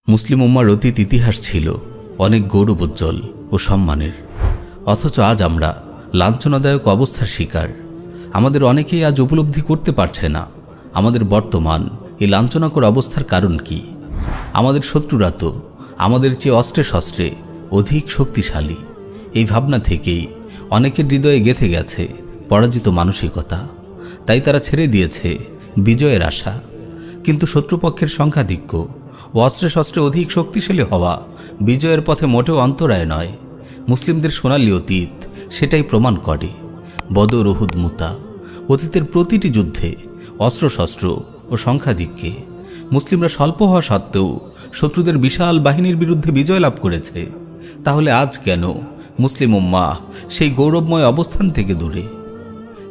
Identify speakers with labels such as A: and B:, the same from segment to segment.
A: মুসলিম উম্মার অতীত ইতিহাস ছিল অনেক গৌরবোজ্জ্বল ও সম্মানের, অথচ আজ আমরা লাঞ্ছনাদায়ক অবস্থার শিকার। আমাদের অনেকেই আজ উপলব্ধি করতে পারছে না আমাদের বর্তমান এই লাঞ্ছনাকর অবস্থার কারণ কি। আমাদের শত্রুরা তো আমাদের চেয়ে অস্ত্রে শস্ত্রে অধিক শক্তিশালী। এই ভাবনা থেকেই অনেকের হৃদয়ে গেঁথে গেছে পরাজিত মানসিকতা, তাই তারা ছেড়ে দিয়েছে বিজয়ের আশা। কিন্তু শত্রুপক্ষের সংখ্যাধিক্য ও অস্ত্রে শস্ত্রে অধিক শক্তিশালী হওয়া বিজয়ের পথে মোটেও অন্তরায় নয়। মুসলিমদের সোনালী অতীত সেটাই প্রমাণ করে। বদর, উহুদ, মুতা, অতীতের প্রতিটি যুদ্ধে অস্ত্রশস্ত্র ও সংখ্যাধিক্যে মুসলিমরা স্বল্প হওয়া সত্ত্বেও শত্রুদের বিশাল বাহিনীর বিরুদ্ধে বিজয় লাভ করেছে। তাহলে আজ কেন মুসলিম উম্মাহ সেই গৌরবময় অবস্থান থেকে দূরে?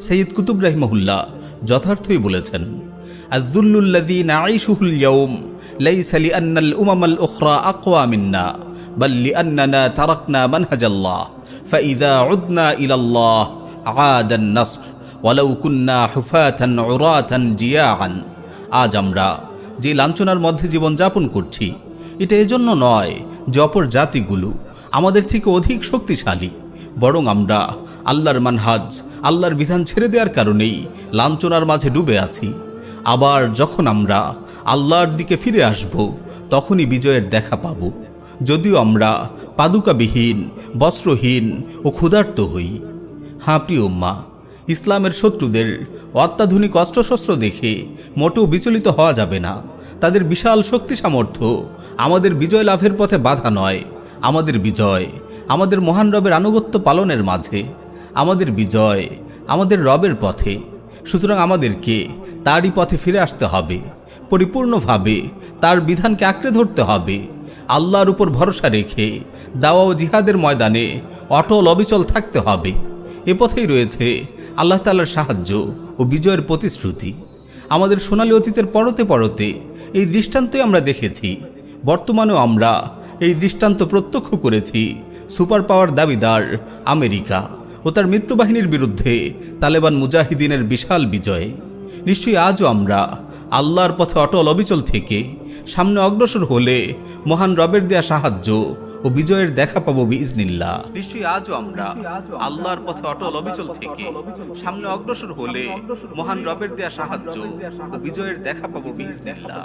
A: সৈয়দ কুতুব রাহিমাহুল্লাহ যথার্থই বলেছেন, আয-যুল্লুল্লাযী নাঈশুহুল ইয়াওম লাইসা লিআন্নাল উমামাল উখরা আকওয়া মিন্না বাল লিআন্নানা তারাকনা মানহাজাল্লাহ ফাইযা উদনা ইলাল্লাহ আদান নাসর ওয়ালাউ কুন্না হুফাতান উরাতান জিয়াআন। আজ আমরা যে লাঞ্ছনার মধ্যে জীবনযাপন করছি, এটা এজন্য নয় যে অপর জাতিগুলো আমাদের থেকে অধিক শক্তিশালী, বরং আমরা আল্লাহর মানহাজ, আল্লাহর বিধান ছেড়ে দেওয়ার কারণেই লাঞ্ছনার মাঝে ডুবে আছি। আবার যখন আমরা আল্লাহর দিকে ফিরে আসব, তখনই বিজয়ের দেখা পাব। যদিও আমরা পাদুকাবিহীন, বস্ত্রহীন ও ক্ষুধার্ত হই। হ্যাঁ প্রিয় উম্মা, ইসলামের শত্রুদের অত্যাধুনিক অস্ত্রশস্ত্র দেখে মোটেও বিচলিত হওয়া যাবে না। তাদের বিশাল শক্তি সামর্থ্য আমাদের বিজয় লাভের পথে বাধা নয়। আমাদের বিজয় আমাদের মহান রবের আনুগত্য পালনের মাঝে। আমাদের বিজয় আমাদের রবের পথে। সুতরাং আমাদেরকে তারই পথে ফিরে আসতে হবে, পরিপূর্ণভাবে তার বিধানকে আঁকড়ে ধরতে হবে। আল্লাহর উপর ভরসা রেখে দাওয়া ও জিহাদের ময়দানে অটল অবিচল থাকতে হবে। এ পথেই রয়েছে আল্লাহ তাআলার সাহায্য ও বিজয়ের প্রতিশ্রুতি। আমাদের সোনালী অতীতের পরতে পরতে এই দৃষ্টান্তই আমরা দেখেছি। বর্তমানেও আমরা এই দৃষ্টান্ত প্রত্যক্ষ করেছি সুপার পাওয়ার দাবিদার আমেরিকা ও তার মিত্রবাহিনীর বিরুদ্ধে তালেবান মুজাহিদিনের বিশাল বিজয়ে। নিশ্চয়ই আজও আমরা আল্লাহর পথে অটল অবিচল থেকে সামনে অগ্রসর হলে মহান রবের দেয়া সাহায্য ও বিজয়ের দেখা পাবো বিইজনিল্লাহ। নিশ্চয়ই আজও আমরা আল্লাহর পথে অটল অবিচল থেকে সামনে অগ্রসর হলে মহান রবের দেয়া সাহায্য ও বিজয়ের দেখা পাবো বিইজনিল্লাহ।